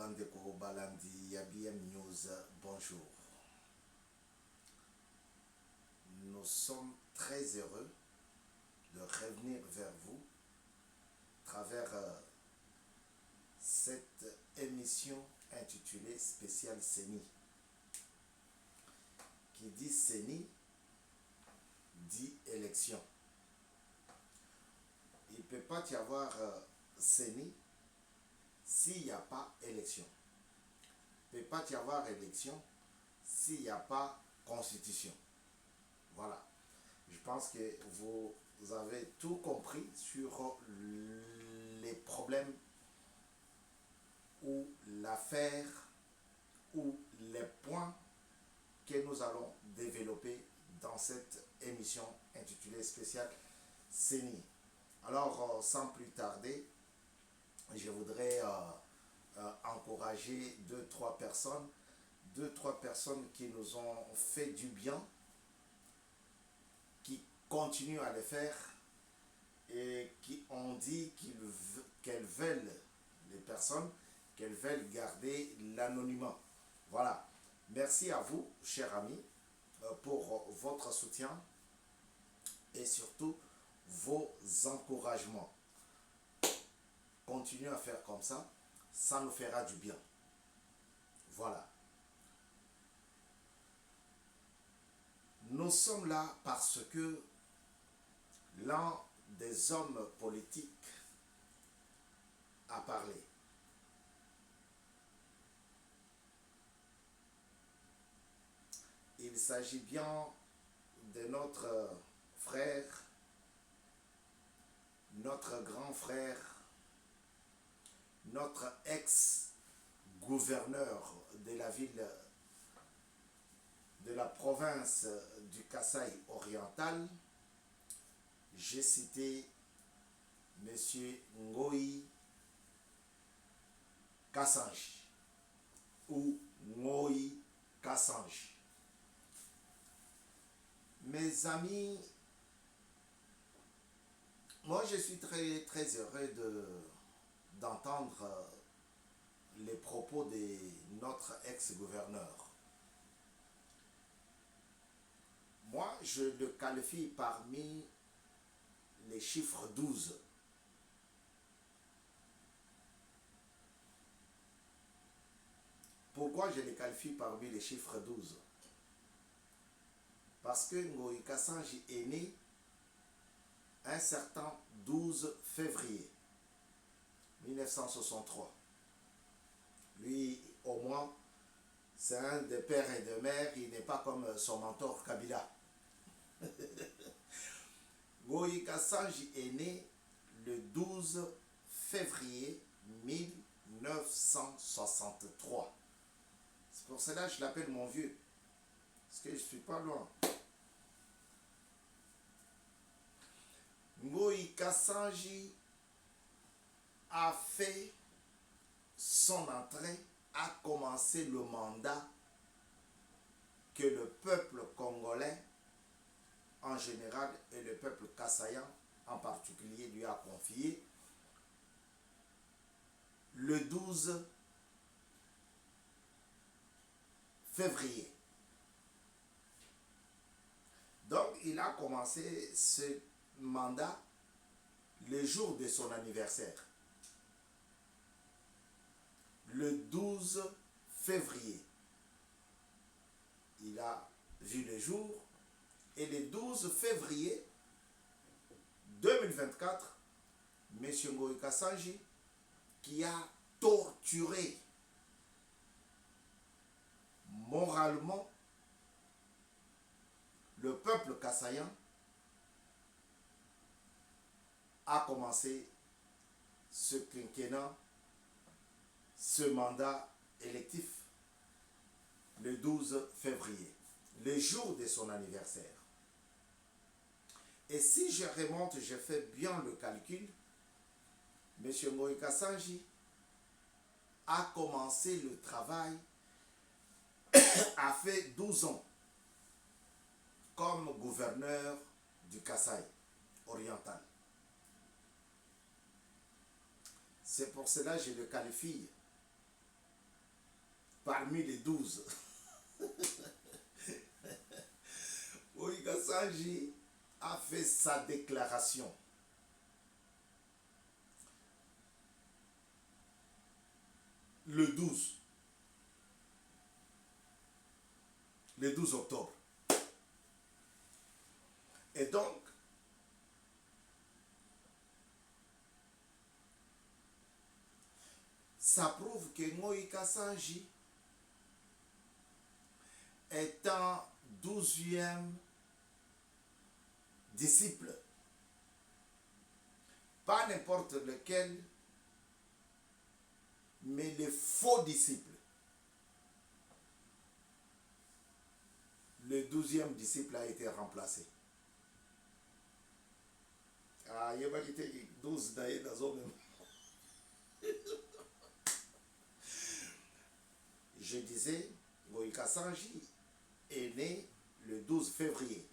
Bandeko Balandi Yabiem News, bonjour. Nous sommes très heureux de revenir vers vous à travers cette émission intitulée Spécial CENI. Qui dit CENI dit élection. Il ne peut pas y avoir CENI s'il n'y a pas élection. Il ne peut pas y avoir élection s'il n'y a pas constitution. Voilà. Je pense que vous avez tout compris sur les problèmes ou l'affaire ou les points que nous allons développer dans cette émission intitulée spéciale CENI. Alors, sans plus tarder, je voudrais encourager deux, trois personnes qui nous ont fait du bien, qui continuent à le faire et qui ont dit qu'elles veulent, les personnes, qu'elles veulent garder l'anonymat. Voilà. Merci à vous, chers amis, pour votre soutien et surtout vos encouragements. Continuez à faire comme ça nous fera du bien. Voilà. Nous sommes là parce que l'un des hommes politiques a parlé. Il s'agit bien de notre frère, notre grand frère, notre ex-gouverneur de la ville, de la province du Kasaï oriental. J'ai cité M. Ngoï Kassanji ou Ngoï Kassanji. Mes amis, moi je suis très heureux d'entendre les propos de notre ex-gouverneur. Moi, je le qualifie parmi les chiffres 12. Pourquoi je le qualifie parmi les chiffres 12? Parce que Ngoï Kassanji est né un certain 12 février 1963. Lui, au moins, c'est un des pères et de mères, il n'est pas comme son mentor Kabila. Ngoï Kassanji est né le 12 février 1963. C'est pour cela que je l'appelle mon vieux. Parce que je ne suis pas loin. Ngoï Kassanji a fait son entrée, a commencé le mandat que le peuple congolais en général et le peuple kassaïen en particulier lui a confié le 12 février. Donc il a commencé ce mandat le jour de son anniversaire. Le 12 février, il a vu le jour et le 12 février 2024, M. Ngoï Kassanji, qui a torturé moralement le peuple kassaïen, a commencé ce quinquennat, ce mandat électif le 12 février, le jour de son anniversaire. Et si je remonte, je fais bien le calcul, M. Ngoï Kassanji a commencé le travail, a fait 12 ans comme gouverneur du Kasaï oriental. C'est pour cela que je le qualifie parmi les 12. Moïka Sanji a fait sa déclaration. Le 12 octobre. Et donc, ça prouve que Moïka Sanji est un 12e disciple. Pas n'importe lequel, mais les faux disciples. Le 12e disciple a été remplacé. Ah, il y a 12 d'ailleurs dans zone. Je disais, Moïka Sanji est né le 12 février.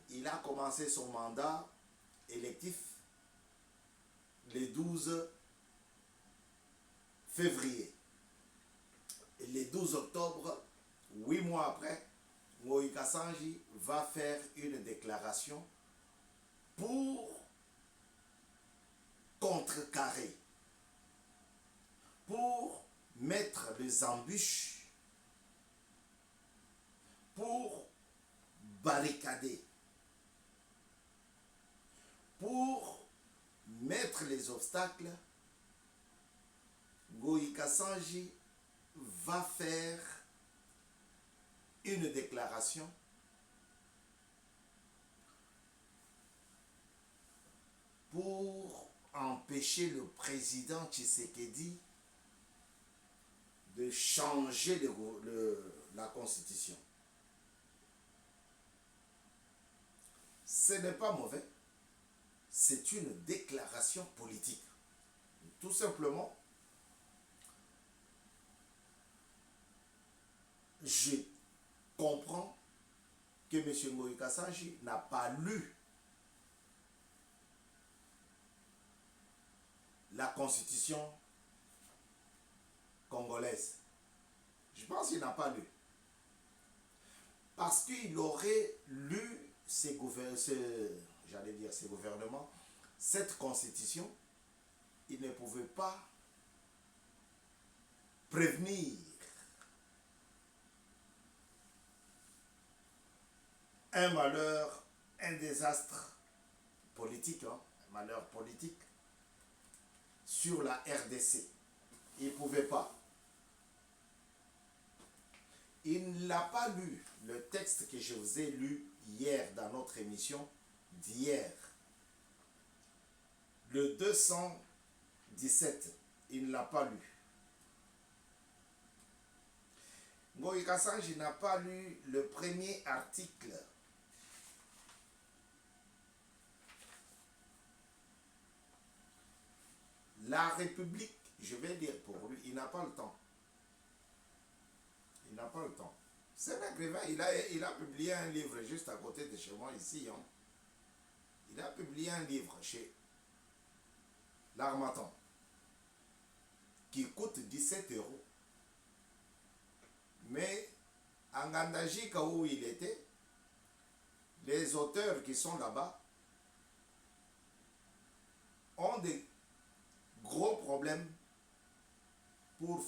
Il a commencé son mandat électif le 12 février. Et le 12 octobre, 8 mois après, Moïka Sanji va faire une déclaration pour contrecarrer, pour mettre des embûches, pour barricader, pour mettre les obstacles. Moïka Sanji va faire une déclaration pour empêcher le président Tshisekedi de changer la constitution. Ce n'est pas mauvais, c'est une déclaration politique. Tout simplement, je comprends que M. Moïka Sanji n'a pas lu la constitution congolaise. Je pense qu'il n'a pas lu. Parce qu'il aurait lu ces gouvernements, cette constitution, il ne pouvait pas prévenir un malheur, un désastre politique, un malheur politique sur la RDC. Il ne pouvait pas. Il n'a pas lu le texte que je vous ai lu hier dans notre émission d'hier. Le 217, il ne l'a pas lu. Moïka Sanji n'a pas lu le premier article. La République, je vais dire pour lui, il n'a pas le temps. Il n'a pas le temps. C'est un écrivain, il a publié un livre juste à côté de chez moi ici. Hein. Il a publié un livre chez l'Harmattan qui coûte 17 €. Mais en Ngandajika où il était, les auteurs qui sont là-bas ont des gros problèmes pour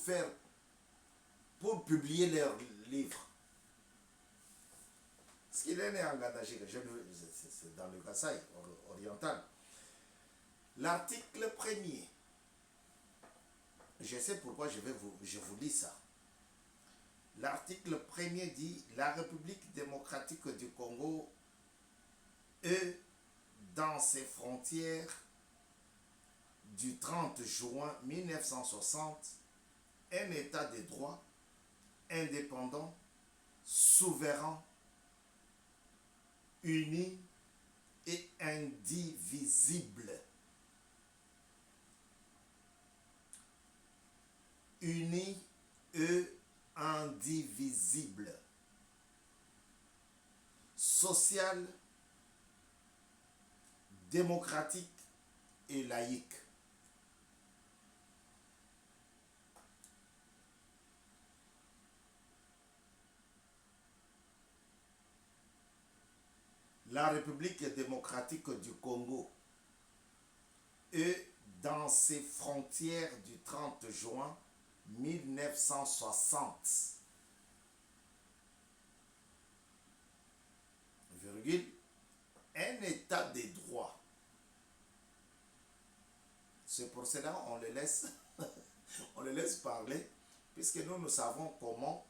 publier leurs livres. Parce qu'il est né en Ngandajika, c'est dans le Kasaï oriental. L'article 1er, je sais pourquoi je vous lis ça. L'article 1er dit « La République démocratique du Congo est dans ses frontières du 30 juin 1960 un État de droit indépendant, souverain, uni et indivisible. Uni et indivisible. Social, démocratique et laïque. la République démocratique du Congo est dans ses frontières du 30 juin 1960, virgule, un état de droit. C'est pour cela qu'on les laisse, on les laisse parler, puisque nous savons comment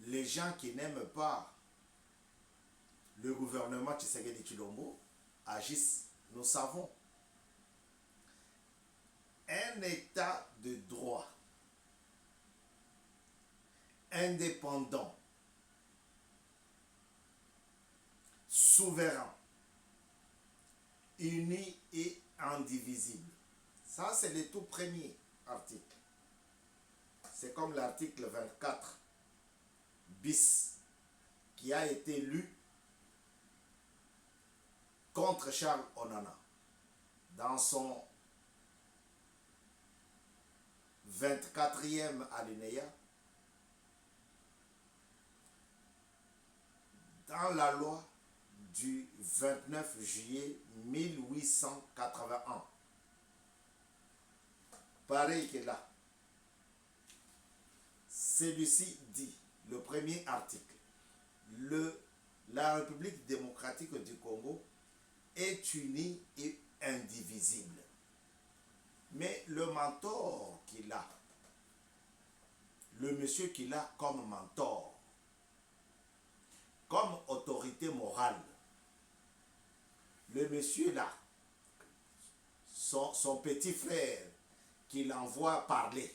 les gens qui n'aiment pas le gouvernement Tshisekedi Tshilombo agissent. Nous savons. Un état de droit indépendant, souverain, uni et indivisible. Ça, c'est le tout premier article. C'est comme l'article 24 bis qui a été lu contre Charles Onana dans son 24e alinéa dans la loi du 29 juillet 1881. Pareil que là. Celui-ci dit, le premier article, la République démocratique du Congo est unie et indivisible. Mais le mentor qu'il a, le monsieur qu'il a comme mentor, comme autorité morale, le monsieur là, son petit frère qu'il envoie parler,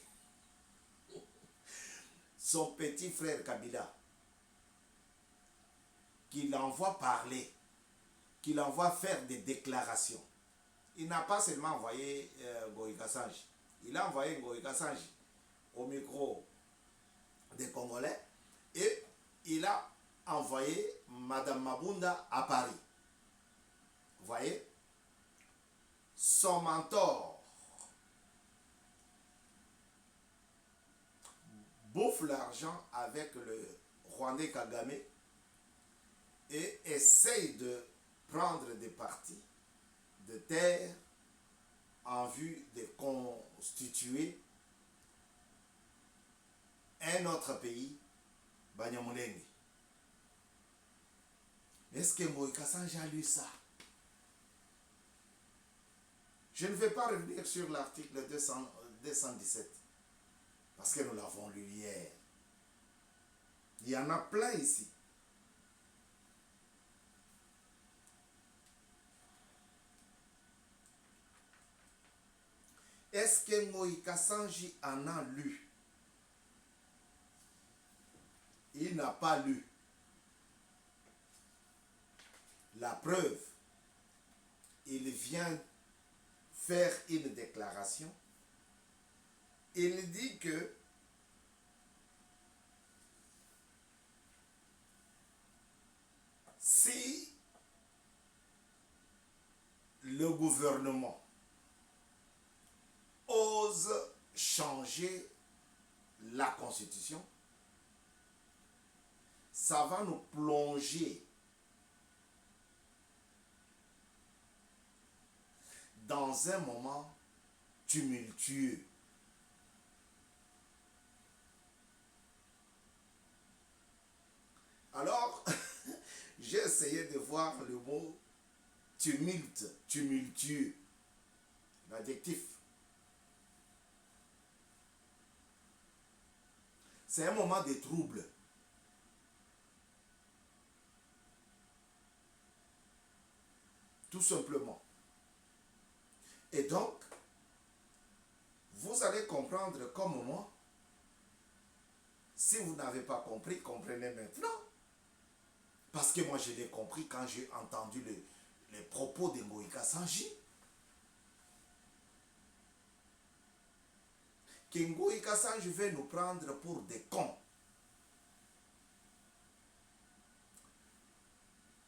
son petit frère Kabila, qu'il envoie parler, qu'il envoie faire des déclarations. Il n'a pas seulement envoyé Ngoïka Sanji, il a envoyé Ngoïka Sanji au micro des Congolais et il a envoyé Madame Mabunda à Paris. Vous voyez, son mentor bouffe l'argent avec le Rwandais Kagame et essaye de prendre des parties de terre en vue de constituer un autre pays, Banyamulenge. Est-ce que Ngoïka Sanji a lu ça? Je ne vais pas revenir sur l'article 217 parce que nous l'avons lu hier. Il y en a plein ici. Est-ce que Ngoïka Sanji en a lu? Il n'a pas lu. La preuve, il vient faire une déclaration. Il dit que si le gouvernement ose changer la constitution, ça va nous plonger dans un moment tumultueux. Alors, j'ai essayé de voir le mot tumulte, tumultueux, l'adjectif. C'est un moment de trouble. Tout simplement. Et donc, vous allez comprendre comme moi. Si vous n'avez pas compris, comprenez maintenant. Parce que moi, je l'ai compris quand j'ai entendu les propos de Ngoïka Sanji. Que Ngoïka Sanji veut nous prendre pour des cons.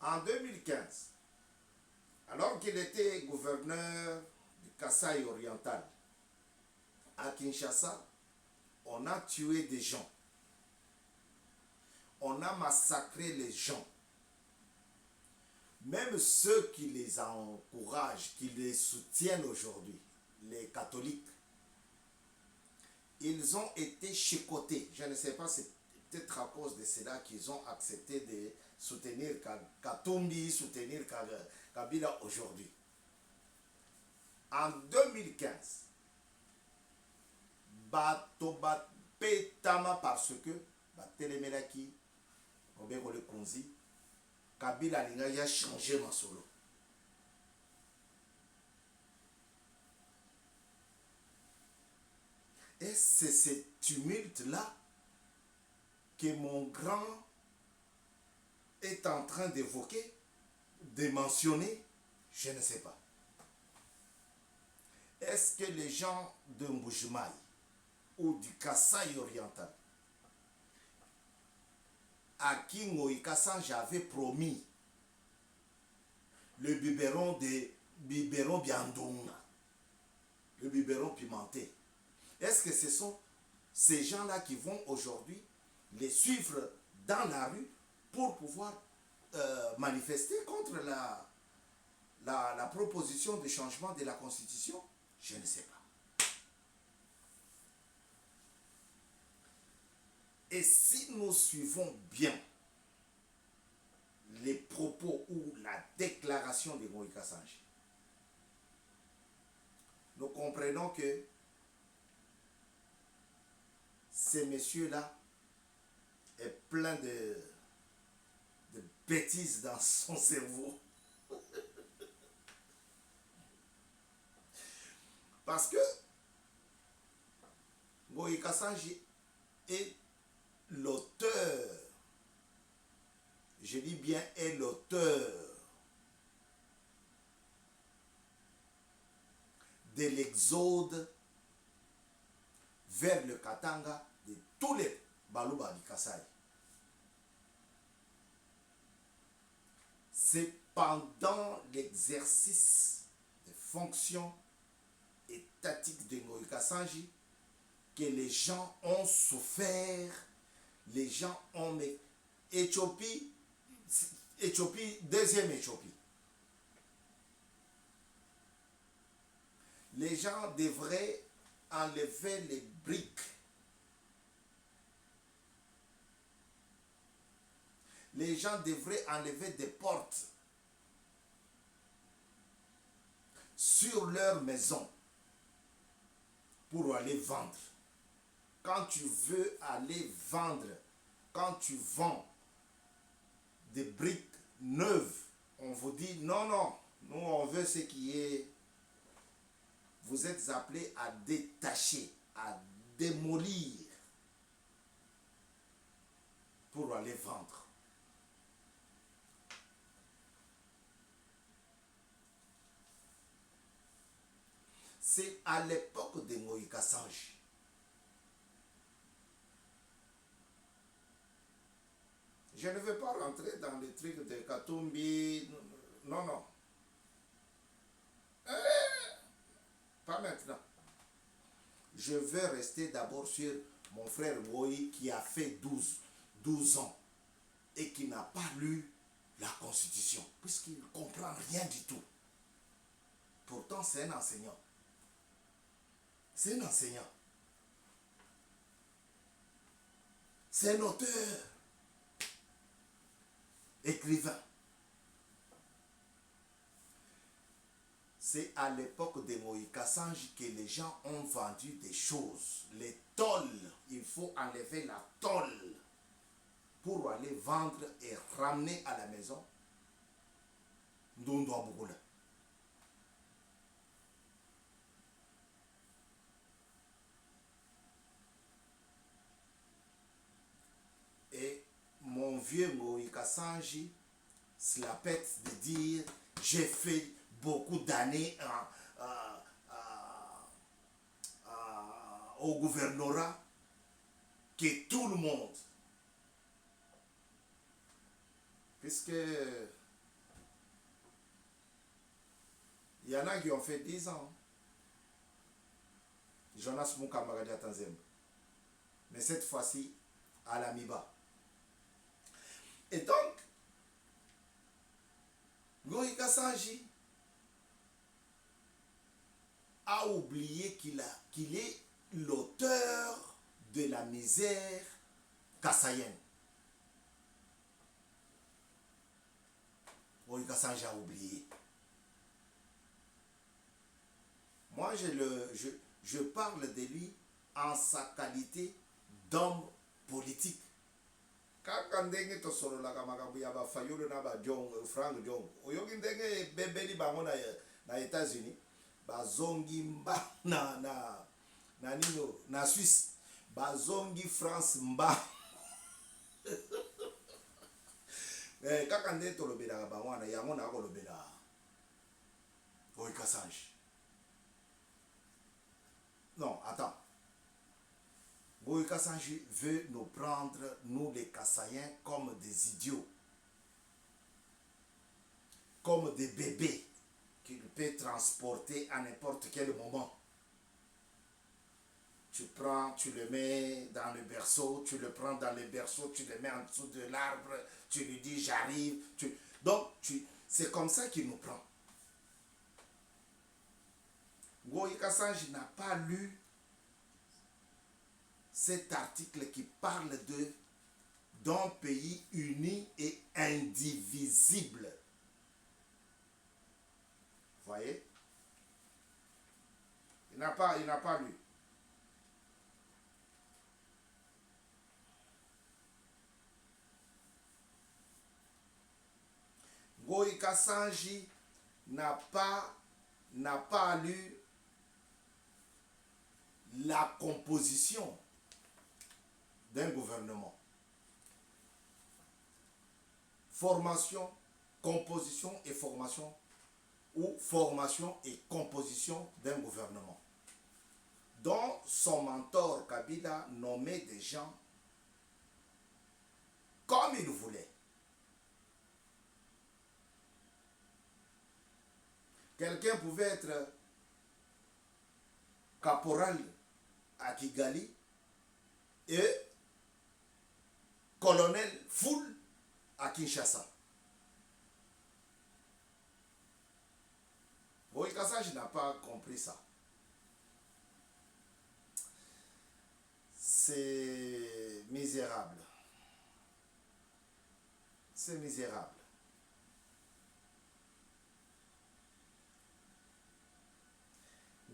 En 2015, alors qu'il était gouverneur du Kasaï oriental, à Kinshasa, on a tué des gens. on a massacré les gens. Même ceux qui les encouragent, qui les soutiennent aujourd'hui, les catholiques, ils ont été chicotés. Je ne sais pas, c'est peut-être à cause de cela qu'ils ont accepté de soutenir Katumbi, soutenir Kabila aujourd'hui. En 2015, bato petama parce que batelemelaki obeko le konzi Kabila linga ya changé masolo. Et c'est ce tumulte-là que mon grand est en train d'évoquer, de mentionner, je ne sais pas. Est-ce que les gens de Mbujimaï ou du Kasaï oriental, à qui Moïka Sange avait promis le biberon Biandonga, le biberon pimenté, est-ce que ce sont ces gens-là qui vont aujourd'hui les suivre dans la rue pour pouvoir manifester contre la proposition de changement de la Constitution? Je ne sais pas. Et si nous suivons bien les propos ou la déclaration de Moïka Sange, nous comprenons que ce monsieur-là est plein de bêtises dans son cerveau. Parce que Moïka Sange est l'auteur, je dis bien est l'auteur de l'exode vers le Katanga de tous les Baluba du Kasaï. C'est pendant l'exercice des fonctions étatiques de Moïka Sange que les gens ont souffert, les gens ont... Éthiopie, deuxième Éthiopie. Les gens devraient enlever les briques. Les gens devraient enlever des portes sur leur maison pour aller vendre. Quand tu veux aller vendre, quand tu vends des briques neuves, on vous dit non, non, nous on veut ce qui est... Vous êtes appelés à détacher, à démolir pour aller vendre. C'est à l'époque de Moïka Sange. Je ne veux pas rentrer dans les trucs de Katumbi. Non, non. Pas maintenant. Je veux rester d'abord sur mon frère Moï qui a fait 12 ans et qui n'a pas lu la Constitution, puisqu'il ne comprend rien du tout. Pourtant, c'est un enseignant. C'est un enseignant. C'est un auteur. Écrivain. C'est à l'époque de Moïka Sange que les gens ont vendu des choses. Les tôles, il faut enlever la tôle pour aller vendre et ramener à la maison Ndondo Abougoula. Et mon vieux Moïka Sange se la pète de dire j'ai fait beaucoup d'années au gouvernorat que tout le monde, puisque il y en a qui ont fait 10 ans. Jonas Moukamagadi à Tanzembe. Mais cette fois-ci, à l'Amiba. Et donc, Ngoïka Sanji a oublié qu'il est l'auteur de la misère kassaïenne. Ngoïka Sanji a oublié. Moi, je parle de lui en sa qualité d'homme politique. Kaka ndenge to solo la kamakambu ya ba fayulu na ba jong Frank Jong. Oyoki ndenge bebeli bango na États-Unis. Ba zongi mba na nino na Suisse. Ba zongi France mba. Kaka ndenge to lobela bango na yango na ko lobela. Ngoïka Sanji. Non, attends. Ngoïka Sanji veut nous prendre, nous les Kassaïens, comme des idiots. Comme des bébés qu'il peut transporter à n'importe quel moment. Tu prends, tu le mets dans le berceau, tu le prends dans le berceau, tu le mets en dessous de l'arbre, tu lui dis j'arrive. Donc, c'est comme ça qu'il nous prend. Ngoïka Sanji n'a pas lu cet article qui parle d'un pays uni et indivisible. Vous voyez? Il n'a pas lu. Ngoïka Sanji n'a pas lu la composition d'un gouvernement. Formation, composition et formation, ou formation et composition d'un gouvernement. Dont son mentor Kabila nommait des gens comme il voulait. Quelqu'un pouvait être caporal à Kigali et colonel full à Kinshasa. Ngoïka Sanji n'a pas compris ça. C'est misérable. C'est misérable.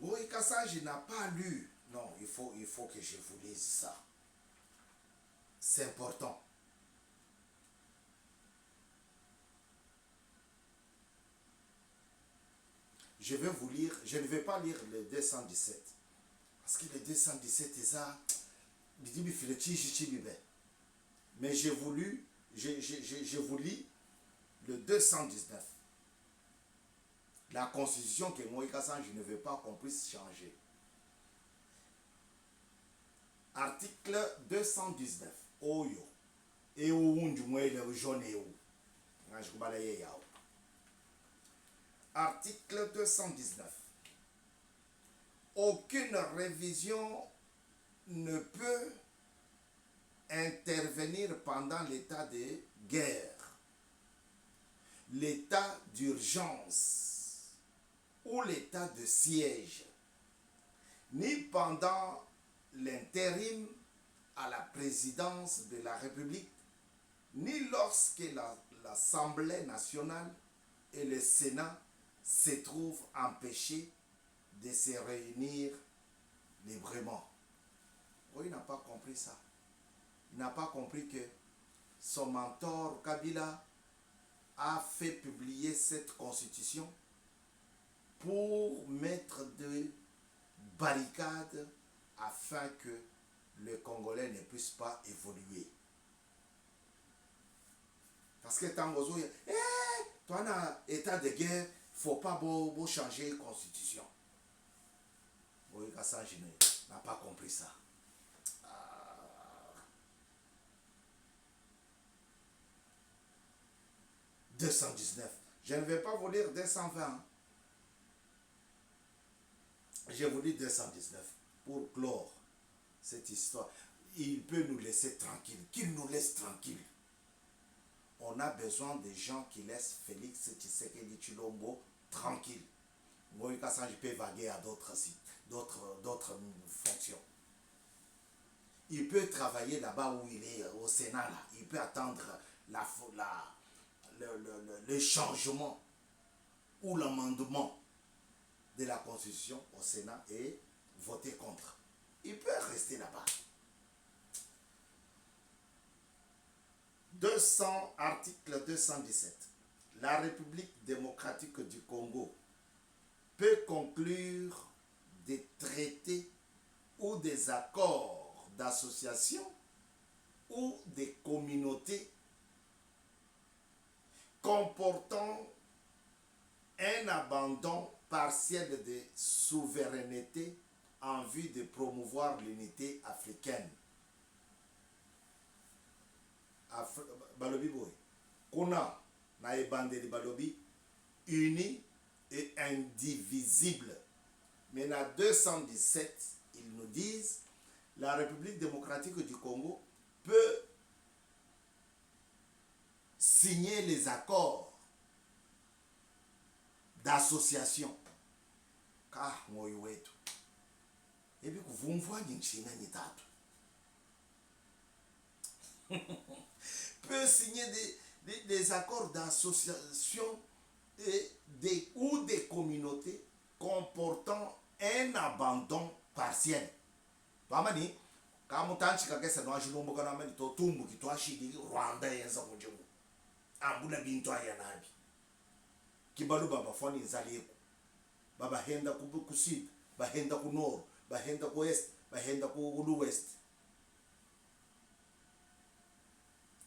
Ngoïka Sanji n'a pas lu. Non, il faut que je vous lise ça. C'est important. Je vais vous lire, je ne vais pas lire le 217. Parce que le 217 est ça. Mais je vous lis le 219. La constitution que Ngoïka Sanji ne veut pas qu'on puisse changer. Article 219. Oyo. Et où le jaune et où. Article 219. Aucune révision ne peut intervenir pendant l'état de guerre, l'état d'urgence ou l'état de siège, ni pendant l'intérim à la présidence de la République, ni lorsque l'Assemblée nationale et le Sénat se trouvent empêchés de se réunir librement. Oh, il n'a pas compris ça. Il n'a pas compris que son mentor Kabila a fait publier cette constitution pour mettre des barricades afin que le Congolais ne puisse pas évoluer. Parce que tant que tu as état de guerre, il ne faut pas changer la constitution. Ngoïka Sanji n'a pas compris ça. 219. Je ne vais pas vous lire 220. Je vous lis 219 pour clore cette histoire. Il peut nous laisser tranquille. Qu'il nous laisse tranquille. on a besoin de gens qui laissent Félix Tshisekedi Tshilombo tranquille. Moïse Kassange peut vaguer à d'autres sites, d'autres fonctions. Il peut travailler là-bas où il est, au Sénat, là. Il peut attendre le changement ou l'amendement de la Constitution au Sénat et voter contre. Il peut rester là-bas. 200, article 217. La République démocratique du Congo peut conclure des traités ou des accords d'association ou des communautés comportant un abandon partiel de souveraineté en vue de promouvoir l'unité africaine. Balobi boy. Kuna na ebandeli balobi uni et indivisible. Mais dans 217, ils nous disent la République démocratique du Congo peut signer les accords d'association. Car moi wetu. Et puis vous me voyez nchina nitatu. Peut signer des accords d'association ou des communautés comportant un abandon partiel. Pamani, quand mutanchi kakesa no ajilombo kana mali to tumbu kitwashi Rwanda yenza kunjemu. Ambula bintu ayanabi. Kibalu baba foni nzalieko. Baba henda ku sud, bahenda ku nord, bahenda ku est, bahenda ku l'ouest.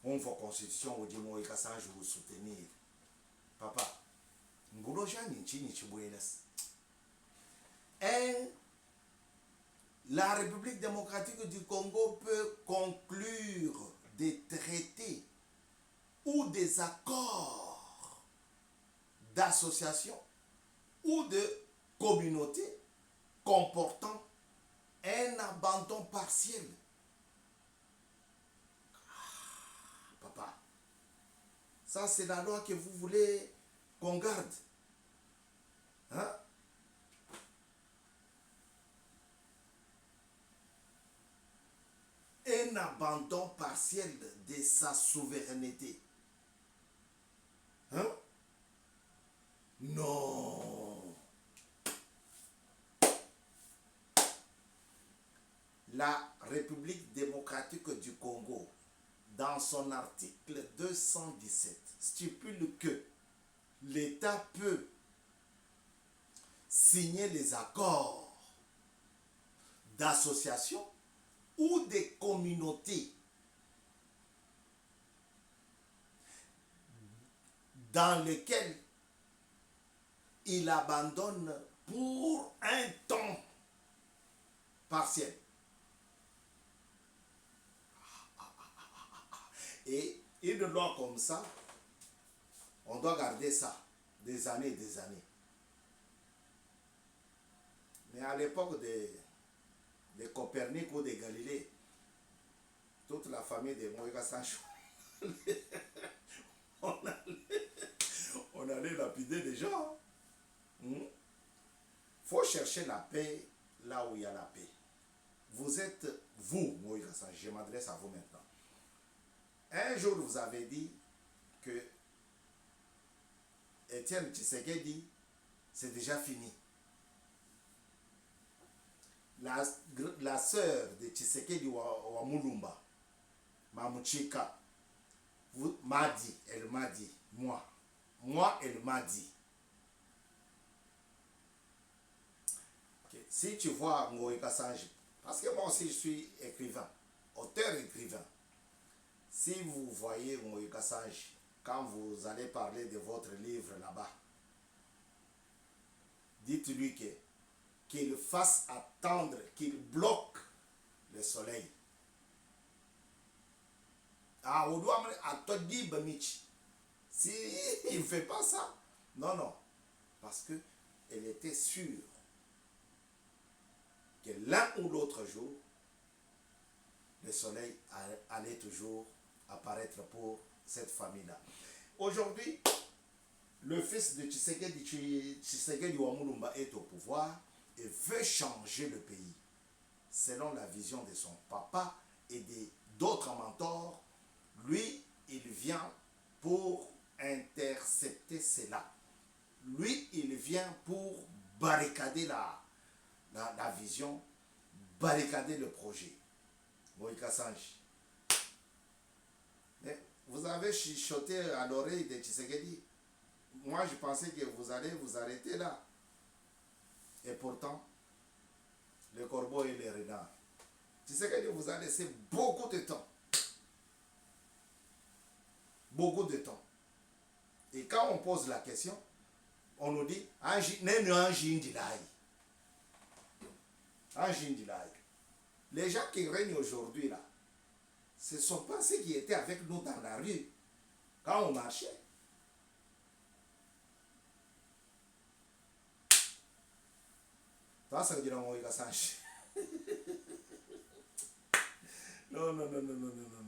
On voit constitution au dimo et Kassange vous soutenir. Papa, Mbulo Jani Nchini Chibuelas. La République démocratique du Congo peut conclure des traités ou des accords d'association ou de communauté comportant un abandon partiel. Papa, ça c'est la loi que vous voulez qu'on garde. Hein? Un abandon partiel de sa souveraineté. Hein? Non. La République démocratique du Congo, dans son article 217, stipule que l'État peut signer les accords d'association ou des communautés dans lesquelles il abandonne pour un temps partiel. Et une loi comme ça, on doit garder ça des années et des années. Mais à l'époque de Copernic ou de Galilée, toute la famille de Moïse Kassange, on allait lapider des gens. Faut chercher la paix là où il y a la paix. Vous êtes, vous, Moïse Kassange, je m'adresse à vous maintenant. Un jour, vous avez dit que Étienne Tshisekedi, c'est déjà fini. La sœur de Tshisekedi wa Mulumba, Mamuchika, m'a dit, elle m'a dit, moi, elle m'a dit. Okay. Si tu vois Moïse Kassange, parce que moi aussi je suis écrivain, auteur-écrivain, si vous voyez Moïse Kassange, quand vous allez parler de votre livre là-bas, dites-lui qu'il fasse attendre, qu'il bloque le soleil. Ah, on doit attendre Bamichi. Si il ne fait pas ça, non, parce qu'elle était sûre que l'un ou l'autre jour, le soleil allait toujours apparaître pour cette famille-là. Aujourd'hui, le fils de Tshisekedi Ouamouloumba est au pouvoir et veut changer le pays selon la vision de son papa et d'autres mentors. Lui, il vient pour intercepter cela. Lui, il vient pour barricader la vision, barricader le projet. Moïka Sanji. Vous avez chuchoté à l'oreille de Tshisekedi. Moi, je pensais que vous allez vous arrêter là. Et pourtant, le corbeau et les renards. Tshisekedi vous a laissé beaucoup de temps. Beaucoup de temps. Et quand on pose la question, on nous dit les gens qui règnent aujourd'hui là, ce ne sont pas ceux qui étaient avec nous dans la rue quand on marchait. Ça veut dire non, non, non, non, non, non, non.